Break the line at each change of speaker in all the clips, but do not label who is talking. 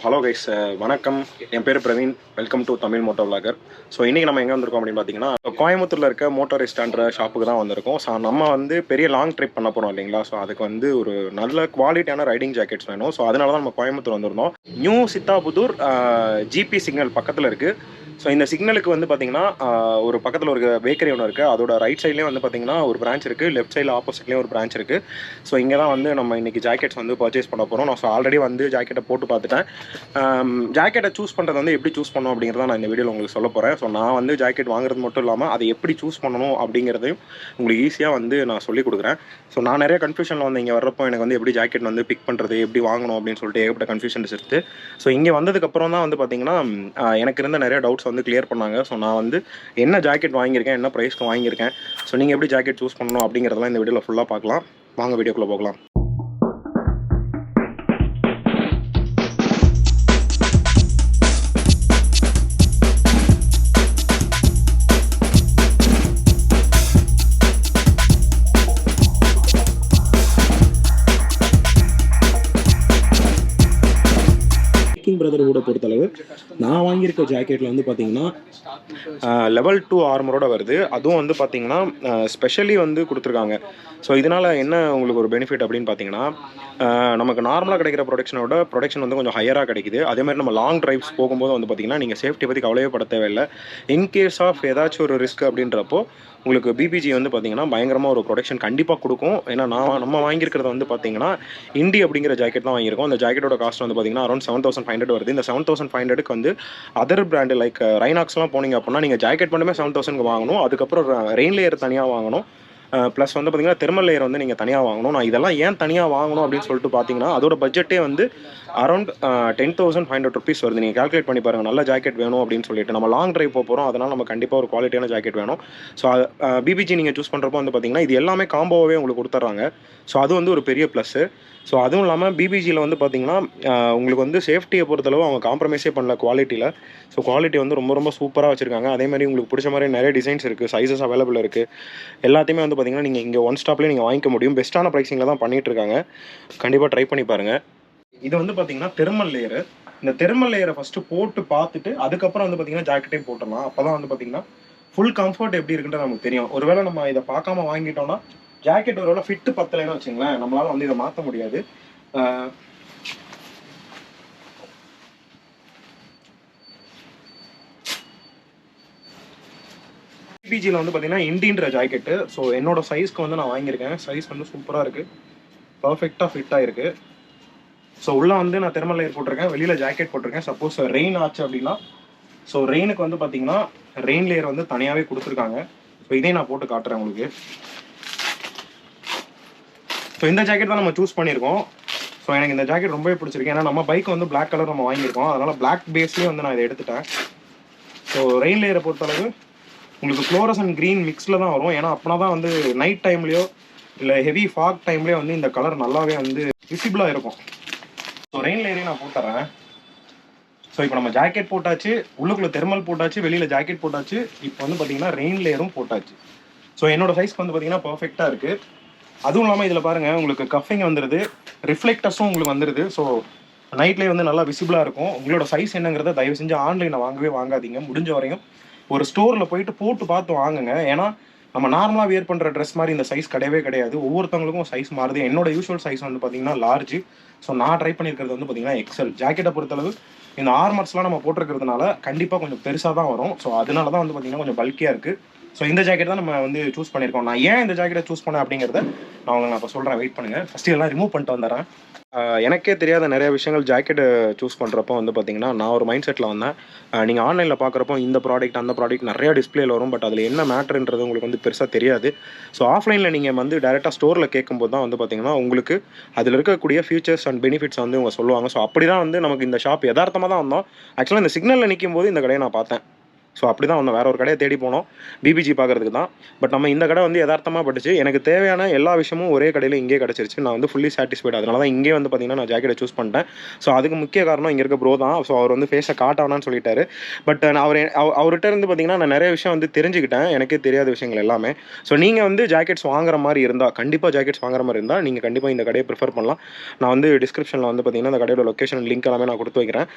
Hello guys, வணக்கம். என் பேர் Praveen. Welcome to Tamil moto vlogger. So இன்றைக்கி நம்ம எங்கே வந்திருக்கோம் அப்படின்னு பார்த்தீங்கன்னா, கோயம்புத்தூரில் இருக்க மோட்டரிஸ்டான்ற ஷாப்புக்கு தான் வந்திருக்கோம். ஸோ நம்ம வந்து பெரிய லாங் ட்ரிப் பண்ண போகிறோம் இல்லைங்களா. ஸோ அதுக்கு வந்து ஒரு நல்ல குவாலிட்டியான ரைடிங் ஜாக்கெட்ஸ் வேணும். ஸோ அதனால தான் நம்ம கோயம்புத்தூர் வந்திருந்தோம். நியூ சித்தாபுதூர் ஜிபி சிக்னல் பக்கத்தில் இருக்குது. ஸோ இந்த சிக்னலுக்கு வந்து பார்த்தீங்கன்னா ஒரு பக்கத்தில் ஒரு பேக்கரி ஒன்று இருக்குது. அதோட ரைட் சைட்லேயே வந்து பார்த்தீங்கன்னா ஒரு பிரான்ச் இருக்குது. லெஃப்ட் சைடில் ஆப்போசிட்லேயும் ஒரு பிரான்ச் இருக்குது. ஸோ இங்கே தான் வந்து நம்ம இன்றைக்கி ஜாக்கெட்ஸ் வந்து பர்ச்சேஸ் பண்ண போகிறோம். நான் ஆல்ரெடி வந்து ஜாக்கெட்டை போட்டு பார்த்துட்டேன். ஜாக்கெட்டை சூஸ் பண்ணுறது வந்து எப்படி சூஸ் பண்ணணும் அப்படிங்கிறத நான் இந்த வீடியோவில் உங்களுக்கு சொல்ல போகிறேன். ஸோ நான் வந்து ஜாக்கெட் வாங்குறது மட்டும் இல்லாமல் அதை எப்படி சூஸ் பண்ணணும் அப்படிங்கிறதையும் உங்களுக்கு ஈஸியாக வந்து நான் சொல்லிக் கொடுக்குறேன். ஸோ நான் நிறைய கன்ஃபியூஷனில் வந்து இங்கே வர்றப்போ எனக்கு வந்து எப்படி ஜாக்கெட் வந்து பிக் பண்ணுறது, எப்படி வாங்கணும் அப்படின்னு சொல்லிட்டு ஏகப்பட்ட கன்ஃபியூஷன்ஸ் இருக்குது. ஸோ இங்கே வந்ததுக்கப்புறம் தான் வந்து பார்த்திங்கன்னா எனக்கு இருந்த நிறைய டவுட்ஸ் வந்து கிளியர் பண்ணாங்க. ஸோ நான் வந்து என்ன ஜாக்கெட் வாங்கியிருக்கேன், என்ன ப்ரைஸ்க்கு வாங்கியிருக்கேன், ஸோ நீங்கள் எப்படி ஜாக்கெட் சூஸ் பண்ணணும் அப்படிங்கிறதெல்லாம் இந்த வீடியோவில் ஃபுல்லாக பார்க்கலாம். வாங்க வீடியோக்குள்ளே போகலாம். பிரதர்வுட பொறுத்தளவு நான் வாங்கியிருக்க ஜாக்கெட்டில் வந்து பார்த்தீங்கன்னா லெவல் 2 ஆர்மரோட வருது. அதுவும் வந்து பார்த்தீங்கன்னா ஸ்பெஷலி வந்து கொடுத்துருக்காங்க. ஸோ இதனால் என்ன உங்களுக்கு ஒரு பெனிஃபிட் அப்படின்னு பார்த்தீங்கன்னா, நமக்கு நார்மலாக கிடைக்கிற ப்ரொடக்ஷன் வந்து கொஞ்சம் ஹையராக கிடைக்குது. அதே மாதிரி நம்ம லாங் டிரைவ்ஸ் போகும்போது வந்து பார்த்திங்கன்னா நீங்கள் சேஃப்டி பற்றி கவலையே பட தேவையில்லை. இன்கேஸ் ஆஃப் ஏதாச்சும் ஒரு ரிஸ்க் அப்படின்றப்போ உங்களுக்கு பிபிஜி வந்து பார்த்திங்கன்னா பயங்கரமாக ஒரு ப்ரொடக்ஷன் கண்டிப்பாக கொடுக்கும். ஏன்னா நம்ம வாங்கியிருக்கிறது வந்து பார்த்திங்கன்னா இண்டி அப்படிங்கிற ஜாக்கெட் தான் வாங்கியிருக்கோம். அந்த ஜாக்கெட்டோட காஸ்ட் வந்து பார்த்திங்கன்னா அரௌண்ட் 7500 வருது. இந்த 7500க்கு வந்து அதர் பிராண்டு லைக் ரைனாக்ஸ்லாம் போனீங்க அப்படின்னா நீங்கள் ஜாக்கெட் மட்டுமே 7000க்கு வாங்கணும். அதுக்கப்புறம் ரெயின் லேயர் தனியாக வாங்கணும். ப்ளஸ் வந்து பார்த்திங்கன்னா தெர்மல் லேயர் வந்து நீங்கள் தனியாக வாங்கணும். நான் இதெல்லாம் ஏன் தனியாக வாங்கணும் அப்படின்னு சொல்லிட்டு பார்த்தீங்கன்னா, அதோட பட்ஜெட்டே வந்து அரௌண்ட் 10,500 ருபீஸ் வருது. நீங்கள் கால்குலேட் பண்ணி பாருங்கள். நல்ல ஜாக்கெட் வேணும் அப்படின்னு சொல்லிட்டு நம்ம லாங் ட்ரைவ் போகிறோம். அதனால் நம்ம கண்டிப்பாக ஒரு குவாலிட்டியான ஜாக்கெட் வேணும். ஸோ பிபிஜி நீங்கள் சூஸ் பண்ணுறப்போ வந்து பார்த்திங்கன்னா இது எல்லாமே காம்போவே உங்களுக்கு கொடுத்துட்றாங்க. ஸோ அது வந்து ஒரு பெரிய ப்ளஸ்ஸு. ஸோ அதுவும் இல்லாமல் பிபிஜியில் வந்து பார்த்திங்கன்னா உங்களுக்கு வந்து சேஃப்டியை பொறுத்தளவு அவங்க காம்ப்ரமைஸே பண்ணல குவாலிட்டியில். ஸோ குவாலிட்டி வந்து ரொம்ப ரொம்ப சூப்பராக வச்சுருக்காங்க. அதேமாதிரி உங்களுக்கு பிடிச்ச மாதிரி நிறைய டிசைன்ஸ் இருக்குது, சைஸஸ் அவைலபிள் இருக்குது. எல்லாத்தையுமே வந்து பார்த்திங்கன்னா நீங்கள் இங்கே ஒன் ஸ்டாப்லேயே நீங்கள் வாங்கிக்க முடியும். பெஸ்ட்டான ப்ரைஸிங்கில் தான் பண்ணிகிட்ருக்காங்க. கண்டிப்பாக ட்ரை பண்ணி பாருங்கள். இது வந்து பார்த்திங்கன்னா தெர்மல் லேயரு. இந்த தெர்மல் லேயரை ஃபஸ்ட்டு போட்டு பார்த்துட்டு அதுக்கப்புறம் வந்து பார்த்திங்கன்னா ஜாக்கெட்டையும் போட்டுடலாம். அப்போ தான் வந்து பார்த்திங்கன்னா ஃபுல் கம்ஃபர்ட் எப்படி இருக்குன்றது நமக்கு தெரியும். ஒருவேளை நம்ம இதை பார்க்காம வாங்கிட்டோம்னா ஜாக்கெட் ஒருவேளை ஃபிட்டு பத்தலைன்னு வச்சுங்களேன், நம்மளால் வந்து இதை மாற்ற முடியாது. பிபிஜியில் வந்து பார்த்தீங்கன்னா இண்டின்ற ஜாக்கெட்டு. ஸோ என்னோட சைஸ்க்கு வந்து நான் வாங்கியிருக்கேன். சைஸ் வந்து சூப்பராக இருக்குது, பர்ஃபெக்டாக ஃபிட்டாக இருக்குது. ஸோ உள்ளே வந்து நான் தெர்மல் லேயர் போட்டிருக்கேன், வெளியில் ஜாக்கெட் போட்டிருக்கேன். சப்போஸ் ரெயின் ஆச்சு அப்படின்னா ஸோ ரெயினுக்கு வந்து பார்த்தீங்கன்னா ரெயின் லேயர் வந்து தனியாகவே கொடுத்துருக்காங்க. ஸோ இதையும் நான் போட்டு காட்டுறேன் உங்களுக்கு. ஸோ இந்த ஜாக்கெட் தான் நம்ம சூஸ் பண்ணியிருக்கோம். ஸோ எனக்கு இந்த ஜாக்கெட் ரொம்பவே பிடிச்சிருக்கு. ஏன்னா நம்ம பைக் வந்து பிளாக் கலர் நம்ம வாங்கியிருக்கோம். அதனால் பிளாக் பேஸ்லேயே வந்து நான் இதை எடுத்துட்டேன். ஸோ ரெயின் லேயரை பொறுத்தளவு உங்களுக்கு ஃப்ளோரசன்ட் க்ரீன் மிக்ஸில் தான் வரும். ஏன்னா அப்படின்னா தான் வந்து நைட் டைம்லேயோ இல்லை ஹெவி ஃபாக் டைம்லேயோ வந்து இந்த கலர் நல்லாவே வந்து விசிபிளாக இருக்கும். ஸோ ரெயின் லேயரையும் நான் போட்டுறேன். ஸோ இப்போ நம்ம ஜாக்கெட் போட்டாச்சு, உள்ளுக்குள்ளே தெர்மல் போட்டாச்சு, வெளியில் ஜாக்கெட் போட்டாச்சு. இப்போ வந்து பார்த்திங்கன்னா ரெயின் லேயரும் போட்டாச்சு. ஸோ என்னோடய சைஸ்க்கு வந்து பார்த்திங்கன்னா பர்ஃபெக்டாக இருக்குது. அதுவும் இல்லாமல் இதில் பாருங்கள் உங்களுக்கு கஃபிங் வந்துடுது, ரிஃப்ளெக்டர்ஸும் உங்களுக்கு வந்துடுது. ஸோ நைட்லேயே வந்து நல்லா விசிபிளாக இருக்கும். உங்களோட சைஸ் என்னங்கிறத தயவு செஞ்சு ஆன்லைனில் வாங்காதீங்க. முடிஞ்ச வரையும் ஒரு ஸ்டோரில் போட்டு பார்த்து வாங்குங்க. ஏன்னா நம்ம நார்மலாக வியர் பண்ணுற ட்ரெஸ் மாதிரி இந்த சைஸ் கிடையாது. ஒவ்வொருத்தவங்களுக்கும் சைஸ் மாறுது. என்னோட யூஸ்வல் சைஸ் வந்து பார்த்திங்கன்னா லார்ஜ். ஸோ நான் ட்ரை பண்ணியிருக்கிறது வந்து பார்த்திங்கன்னா எக்ஸல். ஜாக்கெட்டை பொறுத்தளவு இந்த ஆர்மர்ஸ்லாம் நம்ம போட்டிருக்கிறதுனால கண்டிப்பாக கொஞ்சம் பெருசாக தான் வரும். ஸோ அதனால தான் வந்து பார்த்திங்கன்னா கொஞ்சம் பல்கியாக இருக்குது. ஸோ இந்த ஜாக்கெட் தான் நம்ம வந்து சூஸ் பண்ணியிருக்கோம். நான் ஏன் இந்த ஜாக்கெட்டை சூஸ் பண்ணேன் அப்படிங்கிறத நான் உங்களுக்கு இப்போ சொல்கிறேன், வெயிட் பண்ணுங்கள். ஃபஸ்ட்டு எல்லாம் ரிமூவ் பண்ணிட்டு வந்துடுறேன். எனக்கே தெரியாத நிறைய விஷயங்கள் ஜாக்கெட்டு சூஸ் பண்ணுறப்போ வந்து பார்த்திங்கன்னா நான் ஒரு மைண்ட் செட்டில் வந்தேன். நீங்கள் ஆன்லைனில் பார்க்குறப்போ இந்த ப்ராடக்ட் அந்த ப்ராடக்ட் நிறையா டிஸ்பிளேல வரும். பட் அதில் என்ன மேட்டர்ன்றது உங்களுக்கு வந்து பெருசாக தெரியாது. ஸோ ஆஃப்லைனில் நீங்கள் வந்து டேரெக்டாக ஸ்டோரில் கேட்கும்போது தான் வந்து பார்த்திங்கன்னா உங்களுக்கு அதில் இருக்கக்கூடிய ஃபியூச்சர்ஸ் அண்ட் பெனிஃபிட்ஸ் வந்து அவங்க சொல்லுவாங்க. ஸோ அப்படி தான் வந்து நமக்கு இந்த ஷாப் யதார்த்தமாக தான் வந்தோம். ஆக்சுவலாக இந்த சிக்னலில் நிற்கும் போது இந்த கடையை நான் பார்த்தேன். ஸோ அப்படி தான் வந்தோம், வேற ஒரு கடையை தேடி போனோம் பிபிஜி பார்க்கறதுக்கு தான். பட் நம்ம இந்த கடை வந்து யதார்த்தமாக பட்டுச்சு, எனக்கு தேவையான எல்லா விஷயமும் ஒரே கடையில் இங்கே கிடச்சிருச்சு. நான் வந்து ஃபுல்லி சாட்டிஸ்ஃபைடு. அதனால தான் இங்கே வந்து பார்த்தீங்கன்னா நான் ஜாக்கெட்டை சூஸ் பண்ணிட்டேன். ஸோ அதுக்கு முக்கிய காரணம் இங்கே இருக்க ப்ரோ தான். ஸோ அவர் வந்து ஃபேஸை காட்டானான்னு சொல்லிட்டாரு. பட் நான் அவர்கிட்ட இருந்து பார்த்தீங்கன்னா நான் நிறைய விஷயம் வந்து தெரிஞ்சுக்கிட்டேன், எனக்கே தெரியாத விஷயங்கள் எல்லாமே. ஸோ நீங்கள் வந்து ஜாக்கெட்ஸ் வாங்குற மாதிரி இருந்தால், கண்டிப்பாக ஜாக்கெட்ஸ் வாங்குற மாதிரி இருந்தால் நீங்கள் கண்டிப்பாக இந்த கடையை ப்ரிஃபர் பண்ணலாம். நான் வந்து டிஸ்கிரிப்ஷனில் வந்து பார்த்தீங்கன்னா இந்த கடையோட லொக்கேஷன் லிங்க் எல்லாமே நான் கொடுத்து வைக்கிறேன்.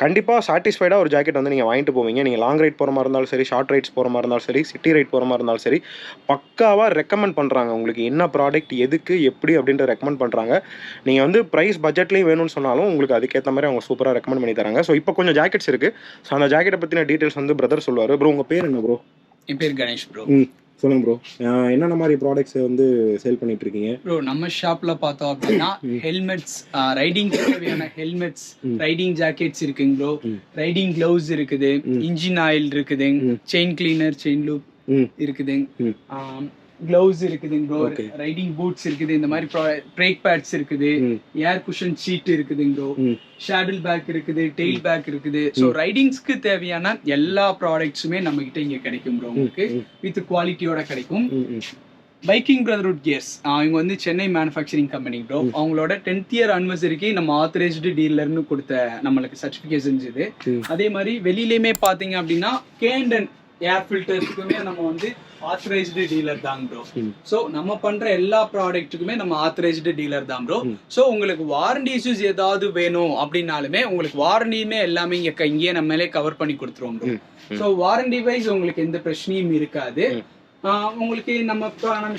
கண்டிப்பாக சாட்டிஸ்ஃபைடாக ஒரு ஜாக்கெட் வந்து நீங்கள் வாங்கிட்டு போவீங்க. நீங்கள் லாங் ரைட் போகிற மாதிரி இருந்தாலும் சரி, ஷார்ட் ரைட்ஸ் போகிற மாதிரி இருந்தாலும் சரி, சிட்டி ரைட் போகிற மாதிரி இருந்தாலும் சரி, பக்காவாக ரெக்கமெண்ட் பண்ணுறாங்க. உங்களுக்கு என்ன ப்ராடக்ட் எதுக்கு எப்படி அப்படின்ற ரெக்கமெண்ட் பண்ணுறாங்க. நீங்கள் வந்து ப்ரைஸ் பட்ஜெட்லேயும் வேணும்னு சொன்னாலும் உங்களுக்கு அதுக்கேற்ற மாதிரி அவங்க சூப்பராக ரெக்கமெண்ட் பண்ணி தராங்க. ஸோ இப்போ கொஞ்சம் ஜாக்கெட்ஸ் இருக்குது. ஸோ அந்த ஜாக்கெட்டை பற்றின டீட்டெயில்ஸ் வந்து பிரதர் சொல்லுவார். ப்ரோ உங்கள் பேர் என்ன ப்ரோ?
என் பேர் கணேஷ் ப்ரோ.
சொல்லுங்க ப்ரோ, என்னென்ன மாதிரி ப்ராடக்ட்ஸ் வந்து சேல் பண்ணிட்டு இருக்கீங்க
ப்ரோ? நம்ம ஷாப்ல பார்த்தோம் அப்படின்னா ஹெல்மெட்ஸ், ரைடிங் தேவையான ஹெல்மெட்ஸ், ரைடிங் ஜாக்கெட்ஸ் இருக்குங்க ப்ரோ, ரைடிங் கிளவுஸ் இருக்குது, இன்ஜின் ஆயில் இருக்குதுங்க, செயின் கிளீனர், செயின் லூப் இருக்குதுங்க, கிளவுஸ் இருக்குதுங்க ப்ரோ, ரைடிங் பூட்ஸ் இருக்குது, இந்த மாதிரி பிரேக் பேட்ஸ் இருக்குது, ஏர் குஷன் ஷீட் இருக்குதுங்க ப்ரோ, ஷேடில் பேக் இருக்குது, டெயில் பேக் இருக்குது. ஸோ ரைடிங்ஸ்க்கு தேவையான எல்லா ப்ராடக்ட்ஸுமே நம்ம கிட்ட இங்க கிடைக்கும் ப்ரோ. உங்களுக்கு வித் குவாலிட்டியோட கிடைக்கும். பைக்கிங் பிரதர்ஹுட் கியர்ஸ் இவங்க வந்து சென்னை மேனுஃபேக்சரிங் கம்பெனி ப்ரோ. அவங்களோட 10th இயர் அனிவர்சரிக்கு நம்ம ஆத்தரைஸ்டு டீலர்னு கொடுத்த நம்மளுக்கு சர்டிஃபிகேஷன்ஸ் இது. அதே மாதிரி வெளியிலயுமே பாத்தீங்க அப்படின்னா கேண்டன் ஏர் ஃபில்டர்ஸுக்குமே நம்ம வந்து ஆத்தரைஸ்டு டீலர் தான் ப்ரோ. ஸோ நம்ம பண்ற எல்லா ப்ராடக்ட்டுக்குமே நம்ம ஆத்தரைஸ்டு டீலர் தான் ப்ரோ. ஸோ உங்களுக்கு வாரண்டி இஷ்யூஸ் ஏதாவது வேணும் அப்படின்னாலுமே உங்களுக்கு வாரண்டியுமே எல்லாமே இங்கேயே நம்மளே கவர் பண்ணி கொடுத்துருவோம் ப்ரோ. ஸோ வாரண்டி வைஸ் உங்களுக்கு எந்த பிரச்சனையும் இருக்காது. உங்களுக்கு நம்ம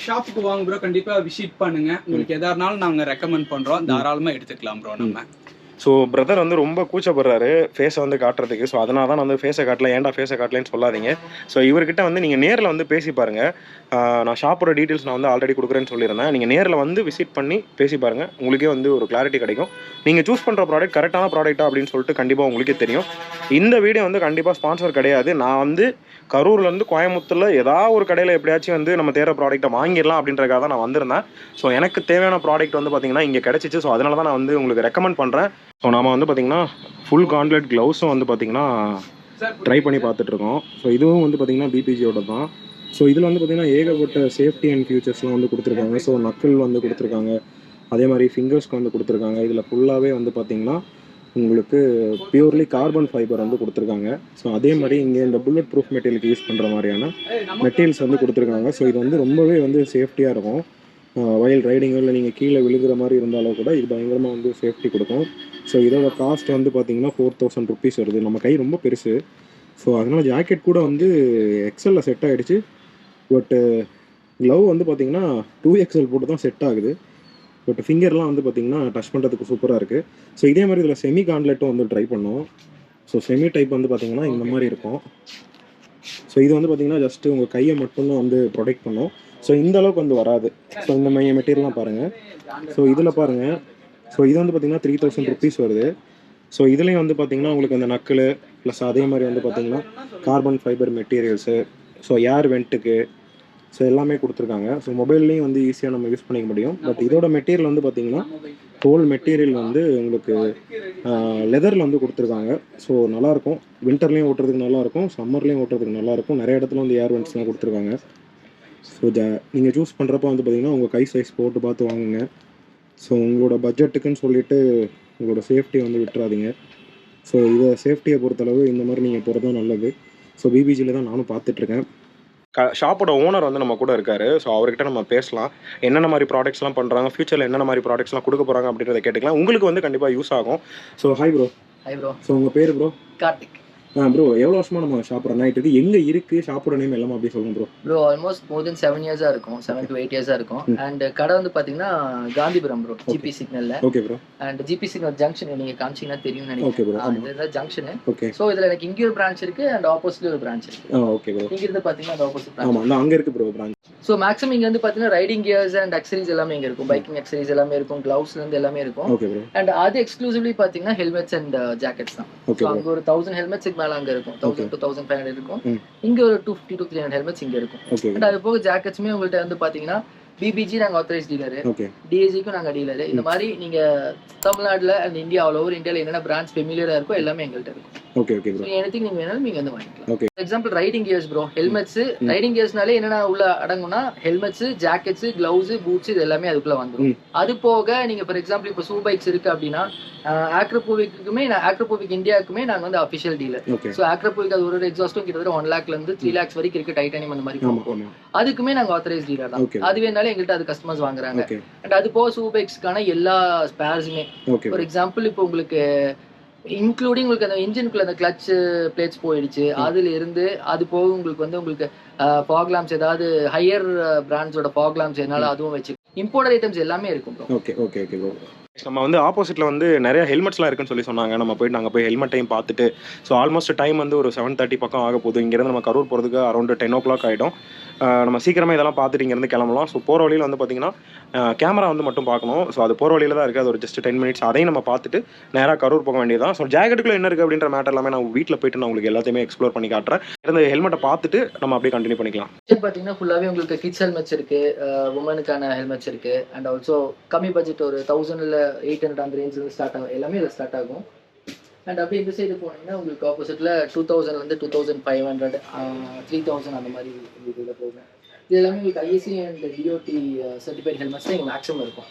ஷாப்புக்கு வாங்க ப்ரோ, கண்டிப்பா விசிட் பண்ணுங்க. உங்களுக்கு எதா இருந்தாலும் நாங்க ரெக்கமெண்ட் பண்றோம், தாராளமா எடுத்துக்கலாம் ப்ரோ. நம்ம
ஸோ பிரதர் வந்து ரொம்ப கூச்சப்படுறாரு ஃபேஸை வந்து காட்டுறதுக்கு. ஸோ அதனால தான் நான் வந்து ஃபேஸை காட்டல, ஏன்டா ஃபேஸை காட்டலன்னு சொல்லாதீங்க. ஸோ இவர்கிட்ட வந்து நீங்கள் நேரில் வந்து பேசி பாருங்கள். நான் ஷாப்போட டீட்டெயில்ஸ் நான் வந்து ஆல்ரெடி கொடுக்குறேன்னு சொல்லியிருந்தேன். நீங்கள் நேரில் வந்து விசிட் பண்ணி பேசி பாருங்கள், உங்களுக்கே வந்து ஒரு கிளாரிட்டி கிடைக்கும். நீங்கள் சூஸ் பண்ணுற ப்ராடக்ட் கரெக்டான ப்ராடக்ட்டா அப்படின்னு சொல்லிட்டு கண்டிப்பாக உங்களுக்கே தெரியும். இந்த வீடியோ வந்து கண்டிப்பாக ஸ்பான்சர் கிடையாது. நான் வந்து கரூர்லேருந்து கோயம்புத்தூரில் ஏதாவது ஒரு கடையில் எப்படியாச்சும் வந்து நம்ம தேவை ப்ராடக்ட்டை வாங்கிடலாம் அப்படின்றக்காக தான் நான் வந்திருந்தேன். ஸோ எனக்கு தேவையான ப்ராடக்ட் வந்து பார்த்திங்கன்னா இங்கே கிடச்சிச்சு. ஸோ அதனால தான் நான் வந்து உங்களுக்கு ரெக்கமெண்ட் பண்ணுறேன். ஸோ நம்ம வந்து பார்த்திங்கன்னா ஃபுல் கான்ட்லெட் க்ளவுஸும் வந்து பார்த்திங்கன்னா ட்ரை பண்ணி பார்த்துட்ருக்கோம். ஸோ இதுவும் வந்து பார்த்திங்கன்னா பிபிஜியோட தான். ஸோ இதில் வந்து பார்த்திங்கன்னா ஏகப்பட்ட சேஃப்டி அண்ட் ஃபியூச்சர்ஸ்லாம் வந்து கொடுத்துருக்காங்க. ஸோ நக்கிள் வந்து கொடுத்துருக்காங்க, அதே மாதிரி ஃபிங்கர்ஸ்க்கு வந்து கொடுத்துருக்காங்க. இதில் ஃபுல்லாகவே வந்து பார்த்திங்கன்னா உங்களுக்கு பியூர்லி கார்பன் ஃபைபர் வந்து கொடுத்துருக்காங்க. ஸோ அதே மாதிரி இங்கே இந்த புல்லட் ப்ரூஃப் மெட்டீரியலுக்கு யூஸ் பண்ணுற மாதிரியான மெட்டீரியல்ஸ் வந்து கொடுத்துருக்காங்க. ஸோ இது வந்து ரொம்பவே வந்து சேஃப்டியாக இருக்கும். வயல் ரைடிங்கோ இல்லை நீங்கள் கீழே விழுகிற மாதிரி இருந்தாலும் கூட இது பயங்கரமாக வந்து சேஃப்டி கொடுக்கும். ஸோ இதோட காஸ்ட் வந்து பார்த்திங்கன்னா 4000 rupees வருது. நம்ம கை ரொம்ப பெருசு. ஸோ அதனால் ஜாக்கெட் கூட வந்து எக்ஸலில் செட் ஆகிடுச்சு. பட்டு க்ளவ் வந்து பார்த்திங்கன்னா 2XL போட்டு தான் செட் ஆகுது. பட் ஃபிங்கர்லாம் வந்து பார்த்திங்கன்னா டச் பண்ணுறதுக்கு சூப்பராக இருக்குது. ஸோ இதே மாதிரி இதில் செமி கான்ட்லெட்டும் வந்து ட்ரை பண்ணோம். ஸோ செமி டைப் வந்து பார்த்திங்கன்னா இந்த மாதிரி இருக்கும். ஸோ இது வந்து பார்த்திங்கன்னா ஜஸ்ட்டு உங்கள் கையை மட்டும்தான் வந்து ப்ரொடெக்ட் பண்ணும். ஸோ இந்த அளவுக்கு வந்து வராது. ஸோ இந்த மெட்டீரியல்லாம் பாருங்கள். ஸோ இதில் பாருங்கள். ஸோ இது வந்து பார்த்திங்கன்னா 3000 rupees வருது. ஸோ இதுலேயும் வந்து பார்த்திங்கன்னா உங்களுக்கு அந்த நக்கிள் ப்ளஸ் அதே மாதிரி வந்து பார்த்திங்கன்னா carbon fibre materials, so air வெண்ட்டுக்கு, so எல்லாமே கொடுத்துருக்காங்க. ஸோ மொபைல்லையும் வந்து ஈஸியாக நம்ம யூஸ் பண்ணிக்க முடியும். பட் இதோட மெட்டீரியல் வந்து பார்த்திங்கன்னா ஹோல் மெட்டீரியல் வந்து உங்களுக்கு லெதரில் வந்து கொடுத்துருக்காங்க. ஸோ நல்லாயிருக்கும். வின்டர்லேயும் ஓட்டுறதுக்கு நல்லாயிருக்கும், சம்மர்லேயும் ஓட்டுறதுக்கு நல்லாயிருக்கும். நிறைய இடத்துல வந்து ஏர் வெண்ட்ஸ்லாம் கொடுத்துருக்காங்க. ஸோ நீங்கள் சூஸ் பண்ணுறப்ப வந்து பார்த்திங்கன்னா உங்கள் கை சைஸ் போட்டு பார்த்து வாங்குங்க. ஸோ உங்களோட பட்ஜெட்டுக்குன்னு சொல்லிவிட்டு உங்களோட சேஃப்டி வந்து விட்டுறாதீங்க. ஸோ இதை சேஃப்டியை பொறுத்தளவு இந்த மாதிரி நீங்கள் போகிறது தான் நல்லது. ஸோ பிபிஜியில் தான் நானும் பார்த்துட்ருக்கேன். ஷாப்போட ஓனர் வந்து நம்ம கூட இருக்காரு. ஸோ அவர்கிட்ட நம்ம பேசலாம், என்னென்ன மாதிரி ப்ராடக்ட்ஸ்லாம் பண்ணுறாங்க, ஃபியூச்சரில் என்னென்ன மாதிரி ப்ராடக்ட்ஸ்லாம் கொடுக்க போகிறாங்க அப்படின்றத கேட்டுக்கலாம். உங்களுக்கு வந்து கண்டிப்பாக யூஸ் ஆகும். So hi bro.
Hi bro.
So உங்கள் பேர் ப்ரோ?
கார்த்திக்.
ப்ரோ எவ்வளோ வருஷமாக நம்ம ஷாப் ரன் ஆகிட்டு இருக்கு, எங்கே இருக்குது, ஷாப்போட நேம் எல்லாமே அப்படி சொல்லுங்க ப்ரோ.
ப்ரோ ஆல்மோஸ்ட் மோர் தென் 7 years-ஆ இருக்கும், 7 to 8 years-ஆ இருக்கும். அண்ட் கடை வந்து பார்த்தீங்கன்னா காந்திபுரம் ப்ரோ, ஜிபி சிக்னலில்.
Okay bro.
And GB signal junction நீங்கள் காமிச்சிங்கன்னா தெரியும்னு நினைக்கிறேன். இதுதான் ஜங்ஷனு.
ஓகே.
ஸோ இதில் எனக்கு இங்கே ஒரு பிரான்ச் இருக்குது அண்ட் ஆப்போசிட்ல ஒரு பிரான்ச் இருக்குது.
Okay bro.
இங்கிருந்து பார்த்தீங்கன்னா அந்த ஆப்போசிட் பிரான்ச்.
ஆமாம், அங்கே இருக்குது ப்ரோ பிரான்ச்.
ஸோ மேக்ஸிமம் இங்கே வந்து பார்த்தீங்கன்னா ரைடிங் கியர்ஸ் அண்ட் அக்சரிஸ் எல்லாமே இங்கே இருக்கும். பைக்கிங் அக்சரிஸ் எல்லாமே இருக்கும், கிளவுஸ்லேருந்து எல்லாமே இருக்கும்.
Okay bro.
அண்ட் அது எக்ஸ்க்ளூசிவ்லி பார்த்தீங்கன்னா ஹெல்மெட்ஸ் அண்ட் ஜாக்கெட்ஸ் தான். ஸோ அங்கே ஒரு 1000 ஹெல்மெட்ஸுக்கு மேலே அங்கே இருக்கும், 1000 to 1500 இருக்கும். இங்கே ஒரு 250 to 300 ஹெல்மெட்ஸ் இங்கே இருக்கும். அண்ட் அது போக ஜாக்கெட்ஸுமே உங்கள்கிட்ட வந்து பார்த்தீங்கன்னா பிபிஜி நாங்கள் ஆத்தரைஸ் டீலரு, டிஏஜிக்கும் நாங்கள் டீலரு. இந்த மாதிரி நீங்கள் தமிழ்நாட்டில் அண்ட் இந்தியா ஆல் ஓவர் இந்தியாவில் என்னென்ன பிரான்ச் ஃபெமிலியராக இருக்கோ எல்லாமே எங்கள்கிட்ட இருக்கும்.
Okay okay bro.
எனிதிங் நீங்க வேணாலும் நீங்க வந்து வாங்கிக்கலாம்.
Okay.
Example riding gears bro, helmets. Riding கியர்ஸ்னாலே என்னென்ன உள்ள அடங்கும்னா ஹெல்மெட்ஸ், ஜாக்கெட்ஸ், கிளவுஸ், பூட்ஸ் இது எல்லாமே அதுக்குள்ள வந்துடும். அது போக நீங்க ஃபார் எக்ஸாம்பிள் இப்போ ஷூ பைக்ஸ் இருக்கு அப்படின்னா ஆக்ரோபோவிக் இந்தியாவுக்குமே நாங்க வந்து அஃபிஷியல் டீலர். ஸோ ஆக்ரோபோவிக் அது ஒரு எக்ஸாஸ்டும் கிட்டத்தட்ட 1 lakh இருந்து 3 lakhs வரைக்கும் இருக்கு, டைட்டானியம் அந்த மாதிரி. அதுக்குமே நாங்க ஆத்தரைஸ் டீலர் தான். அது வேணாலும் எங்கள்கிட்ட அது கஸ்டமர்ஸ் வாங்குறாங்க. அண்ட் அது போக ஷூ பைக்ஸ்க்கான எல்லா ஸ்பேர்ஸுமே ஃபார் எக்ஸாம்பிள் இப்போ உங்களுக்கு இன்க்ளூடிங் உங்களுக்கு அந்த இன்ஜினுக்குள்ள அந்த கிளச் பிளேட்ஸ் போயிடுச்சு, அதுல இருந்து அது போக உங்களுக்கு ஃபாக் லாம்ப்ஸ் ஏதாவது ஹையர் பிராண்ட்ஸோட ஃபாக் லாம்ப்ஸ் என்னால அதுவும் வச்சு இம்போர்ட்டட் ஐட்டம்ஸ் எல்லாமே இருக்கும்.
Okay okay okay bro. நம்ம வந்து ஆப்போசிட்டில் வந்து நிறைய ஹெல்மெட்ஸ்லாம் இருக்குன்னு சொல்லி சொன்னாங்க. நாங்கள் போய் ஹெல்மெட்டையும் பார்த்துட்டு ஸோ ஆல்மோஸ்ட் டைம் வந்து ஒரு 7:30 பக்கம் ஆக போகுது. இங்கேருந்து நம்ம கரூர் போகிறதுக்கு அரௌண்ட் 10 o'clock ஆகிடும். நம்ம சீக்கிரமாக இதெல்லாம் பார்த்துட்டு இங்கேருந்து கிளம்பலாம். ஸோ போகிற வழியில் வந்து பார்த்திங்கன்னா கேமரா வந்து மட்டும் பார்க்கணும். ஸோ அது போகிற வழியில் தான் இருக்குது. அது ஒரு ஜஸ்ட் 10 minutes. அதையும் நம்ம பார்த்துட்டு நேராக கரூர் போக வேண்டியதான். ஸோ ஜாக்கெட்டுக்குள்ளே என்ன இருக்குது அப்படின்ற மேட்டர் எல்லாமே நான் வீட்டில் போயிட்டு நான் உங்களுக்கு எல்லாத்தையுமே எக்ஸ்ப்ளோர் பண்ணி காட்டுறேன். இந்த ஹெல்மெட்டை பார்த்துட்டு நம்ம அப்படியே கண்டினியூ பண்ணிக்கலாம்.
பார்த்தீங்கன்னா ஃபுல்லாகவே உங்களுக்கு கிட்ஸ் ஹெல்மெட்ஸ் இருக்குது, உமனுக்கான ஹெல்மெட்ஸ் இருக்குது. அண்ட் ஆல்சோ கம்மி பட்ஜெட் ஒரு 1000 இல்லை 800 அந்த ரேஞ்சில் ஸ்டார்ட் ஆகும், எல்லாமே இதில் ஸ்டார்ட் ஆகும். அண்ட் அப்படியே இந்த சைடு போனீங்கன்னா உங்களுக்கு ஆப்போசிட்டில் 2000 2500 3000 அந்த மாதிரி இதில் போகும். இது எல்லாமே உங்களுக்கு ISC and DOT certified helmets தான் இங்கே மேக்ஸிமம் இருக்கும்.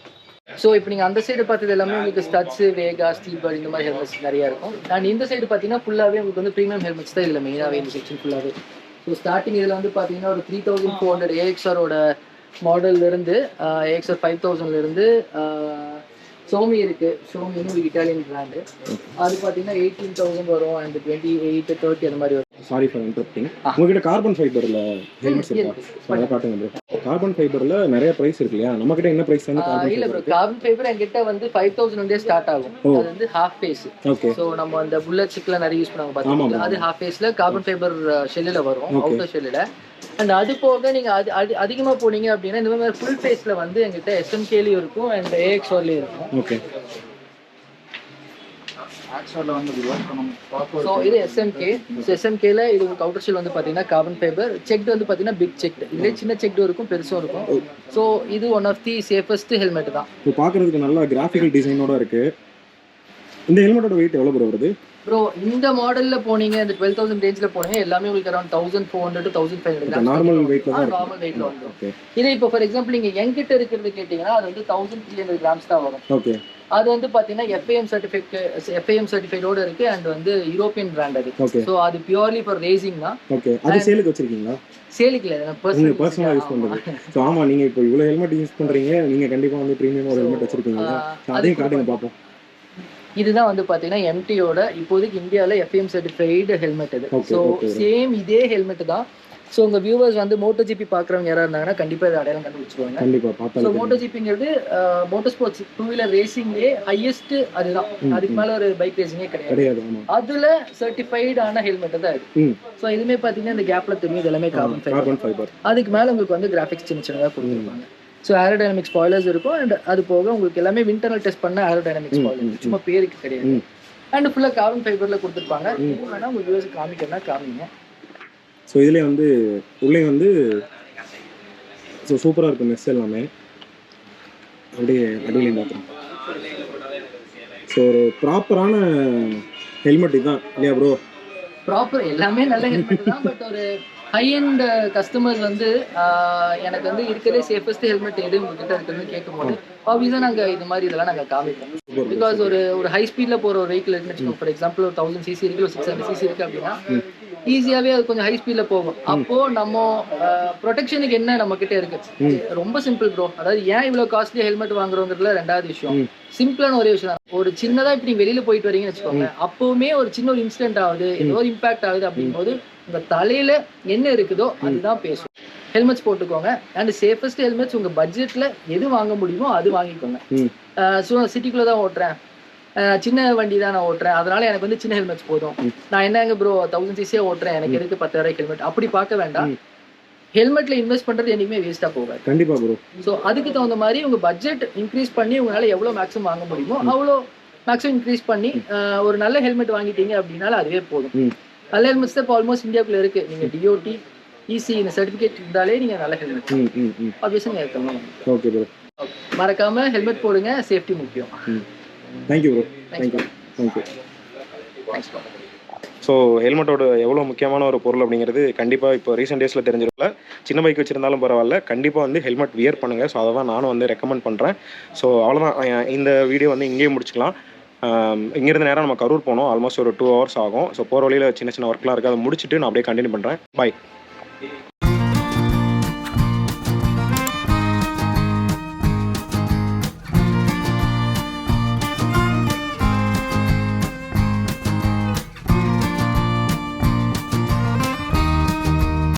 ஸோ இப்போ நீங்கள் அந்த சைடு பார்த்தது எல்லாமே உங்களுக்கு ஸ்டட்ஸ், வேகா, ஸ்டீல் பேர்ட் இந்த மாதிரி ஹெல்மெட்ஸ் நிறையா இருக்கும். அண்ட் இந்த சைடு பார்த்தீங்கன்னா ஃபுல்லாகவே உங்களுக்கு வந்து ப்ரீமியம் ஹெல்மெட்ஸ் தான் இதில் மெயினாகவே இந்த செக்ஷன் ஃபுல்லாகவே. ஸோ ஸ்டார்டிங் இதில் வந்து பார்த்தீங்கன்னா ஒரு 3400 AXR-ஓட மாடல்லேருந்து AXR 5000லேருந்து சோமி இருக்குது. சோமி இன்னும் இட்டாலியன் பிராண்டு. அது பார்த்தீங்கன்னா 18,000 வரும் அண்ட் 28, 30 அந்த மாதிரி வரும்.
Sorry for interrupting. உங்ககிட்ட கார்பன் ஃபைபரில் ஹெல்மெட்ஸ் இருக்கா? அதை காட்டுங்க ப்ரோ. கார்பன் ஃபைபரில் நிறைய ப்ரைஸ் இருக்கு இல்லையா? நம்மகிட்ட என்ன ப்ரைஸ் வந்து கார்பன்
இல்லை ப்ரோ, கார்பன் ஃபைபர் என்கிட்ட வந்து 5000 ஸ்டார்ட் ஆகும். அது வந்து ஹாஃப் ஃபேஸ். ஓகே. ஸோ நம்ம அந்த புல்லட்ஸ்க்குலாம் நிறைய யூஸ் பண்ணுவாங்க பார்த்தீங்கன்னா, அது ஹாஃப் ஃபேஸில் கார்பன் ஃபைபர் ஷெல்லில் வரும், அவுட்டர் ஷெல்லில். அண்ட் அது போக நீங்கள் அதிகமாக போனீங்க அப்படின்னா இந்த மாதிரி ஃபுல் ஃபேஸில் வந்து எங்கிட்ட SMK-லையும் இருக்கும் அண்ட் AXR-லையும் இருக்கும்.
ஓகே.
ஸோ இது SMK. ஸோ SMK-ல இது உங்களுக்கு அவுட்டர் ஷெல் வந்து பார்த்தீங்கன்னா கார்பன் ஃபைபர். செக்டு வந்து பார்த்தீங்கன்னா பிக் செக்டு, இதுலேயே சின்ன செக்டும் இருக்கும், பெருசும் இருக்கும். ஸோ இது one of the safest helmet தான்.
இப்போ பார்க்குறதுக்கு நல்லா கிராஃபிக்கல் டிசைனோட இருக்குது. இந்த ஹெல்மெட்டோட வெயிட் எவ்வளோ ப்ரோ வருது
ப்ரோ? இந்த மாடலில் போனீங்க, இந்த 12,000 ரேஞ்சில் போனீங்க, எல்லாமே உங்களுக்கு அரௌண்ட் 1400 to 1500
நார்மல் வெயிட்ல தான்.
நார்மல் வெயிட்ல வந்துடும். இது இப்போ ஃபார் எக்ஸாம்பிள் நீங்கள் எங்கிட்ட இருக்கிறது கேட்டிங்கன்னா அது வந்து 1300 grams தான் வரும்.
ஓகே.
அது வந்து பார்த்தீங்கன்னா FAM சர்டிஃபைடோட இருக்கு அண்ட் வந்து யூரோப்பியன் பிராண்ட் அது. ஸோ அது பியூர்லி ஃபார் ரேசிங் தான்.
ஓகே. அது சேலுக்கு வச்சிருக்கீங்களா?
சேலுக்கு இல்லை, நான்
பர்சனலாக யூஸ் பண்ணுறது. ஸோ ஆமாம், நீங்கள் இப்போ இவ்வளோ ஹெல்மெட் யூஸ் பண்ணுறீங்க, நீங்கள் கண்டிப்பாக வந்து ப்ரீமியம் ஒரு ஹெல்மெட் வச்சிருக்கீங்க. அதையும் காட்டுங்க பார்ப்போம்.
இதுதான் வந்து பார்த்தீங்கன்னா MT-யோட இப்போதைக்கு இந்தியாவில் FAM சர்டிஃபைடு ஹெல்மெட் இது. ஸோ சேம் இதே ஹெல்மெட் தான். ஸோ உங்கள் வியூவர்ஸ் வந்து MotoGP பார்க்குறவங்க யாராக இருந்தாங்கன்னா கண்டிப்பாக இதை அடையாளம் கண்டுபிடிச்சிருவாங்க.
கண்டிப்பாக பார்த்தா.
ஸோ MotoGPங்கிறது மோட்டோ ஸ்போர்ட்ஸ் 2-wheeler ரேசிங்லேயே ஹையஸ்ட் அதுதான். அதுக்கு மேலே ஒரு பைக் ரேசிங்கே கிடையாது. அதில் சர்டிஃபைடு ஆன ஹெல்மெட் தான் இது. ஸோ இதுவுமே பார்த்தீங்கன்னா இந்த கேப்பில் தெரியும், இது எல்லாமே கார்பன் ஃபைபர். அதுக்கு மேலே உங்களுக்கு வந்து கிராஃபிக்ஸ் சின்ன சின்னதாக கொடுத்துருப்பாங்க. ஸோ ஏரோடைனமிக் ஸ்பாய்லர்ஸ் இருக்கும் அண்ட் அது போக உங்களுக்கு எல்லாமே விண்டர்னல் டெஸ்ட் பண்ண ஏரோடைனமிக் ஸ்பாய்லர், சும்மா பேருக்கு கிடையாது. அண்ட் ஃபுல்லாக கார்பன் ஃபைபரில் கொடுத்துருப்பாங்க. இது வேணால் உங்கள் வியூவர்ஸ் காமிக்கணும்னா காமிங்க.
ஸோ இதுலேயே வந்து உள்ளே வந்து ஸோ சூப்பராக இருக்கும் மெஸ் எல்லாமே. அப்படியே அடியிலையும் பார்க்குறோம். ஸோ ஒரு ப்ராப்பரான ஹெல்மெட் இதுதான் இல்லையா ப்ரோ?
ப்ராப்பர் எல்லாமே நல்ல ஹெல்மெட் தான். பட் ஒரு ஹை அண்ட் கஸ்டமர்ஸ் வந்து எனக்கு வந்து இருக்கிறதே சேஃபஸ்ட் ஹெல்மெட் எது உங்ககிட்ட இருக்குன்னு கேட்கும்போது ஆப்வியஸாக நாங்கள் இது மாதிரி இதெல்லாம் நாங்கள் காமிப்போம். பிகாஸ் ஒரு ஹை ஸ்பீடில் போகிற ஒரு வெஹிக்கிள் இருக்குன்னு வச்சுக்கோங்க. ஃபார் எக்ஸாம்பிள் ஒரு 1000 cc இருக்குது, ஒரு 600 cc இருக்குது அப்படின்னா ஈஸியாகவே அது கொஞ்சம் ஹை ஸ்பீடில் போகும். அப்போது நம்ம ப்ரொடெக்ஷனுக்கு என்ன நம்ம கிட்டே இருக்குது? ரொம்ப சிம்பிள் ப்ரோ. அதாவது ஏன் இவ்வளோ காஸ்ட்லி ஹெல்மெட் வாங்குறோங்கிறதுல ரெண்டாவது விஷயம், சிம்பிளான ஒரே விஷயம் தான். ஒரு சின்னதாக இப்படி நீங்கள் வெளியில் போயிட்டு வரீங்கன்னு வச்சுக்கோங்க, அப்போவுமே ஒரு சின்ன ஒரு இன்சிடென்ட் ஆகுது, ஏதோ ஒரு இம்பாக்ட் ஆகுது அப்படிங்கும்போது உங்கள் தலையில் என்ன இருக்குதோ அதுதான் பேசும். ஹெல்மெட்ஸ் போட்டுக்கோங்க. அண்ட் சேஃபஸ்ட் ஹெல்மெட்ஸ் உங்கள் பட்ஜெட்டில் எது வாங்க முடியுமோ அது வாங்கிக்கோங்க. ஸோ சிட்டிக்குள்ளே தான் ஓட்டுறேன், சின்ன வண்டி தான் நான் ஓட்டுறேன், அதனால எனக்கு வந்து சின்ன ஹெல்மெட்ஸ் போதும், நான் என்னங்க ப்ரோ 1000 cc ஓட்டுறேன், எனக்கு எதுக்கு 10,000 ஹெல்மெட், அப்படி பார்க்க வேண்டாம். ஹெல்மெட்ல இன்வெஸ்ட் பண்றது என்னைக்குமே வேஸ்டா போகாது.
கண்டிப்பா ப்ரோ.
ஸோ அதுக்கு தகுந்த மாதிரி உங்க பட்ஜெட் இன்க்ரீஸ் பண்ணி உங்களால எவ்வளவு மேக்ஸிமம் வாங்க முடியுமோ அவ்வளோ மேக்ஸிமம் இன்க்ரீஸ் பண்ணி ஒரு நல்ல ஹெல்மெட் வாங்கிட்டீங்க அப்படின்னால அதுவே போதும். நல்ல ஹெல்மெட்ஸ் தான் ஆல்மோஸ்ட் இந்தியாவுக்குள்ள இருக்கு. நீங்க DOT EC இந்த சர்டிஃபிகேட் இருந்தாலே நீங்க நல்ல ஹெல்மெட் ஆப்வியஸா நீங்க எடுக்கலாம்.
Okay bro.
மறக்காம ஹெல்மெட் போடுங்க, சேஃப்டி முக்கியம்.
Thank you bro. Thank you.
Thanks bro.
So ஹெல்மெட்டோட எவ்வளோ முக்கியமான ஒரு பொருள் அப்படிங்கிறது கண்டிப்பாக இப்போ ரீசெண்ட் டேஸில் தெரிஞ்சிருக்கல. சின்ன பைக் வச்சுருந்தாலும் பரவாயில்ல, கண்டிப்பாக வந்து ஹெல்மெட் வியர் பண்ணுங்கள். ஸோ அதை தான் நானும் வந்து ரெக்கமெண்ட் பண்ணுறேன். ஸோ அவ்வளோதான், இந்த வீடியோ வந்து இங்கேயே முடிச்சுக்கலாம். இங்கேருந்து நேரம் நம்ம கரூர் போனோம், ஆல்மோஸ்ட் ஒரு 2 hours ஆகும். ஸோ போகிற வழியில் சின்ன சின்ன ஒர்க்லாம் இருக்குது, அதை முடிச்சுட்டு நான் அப்படியே கண்டினியூ பண்ணுறேன். பாய்.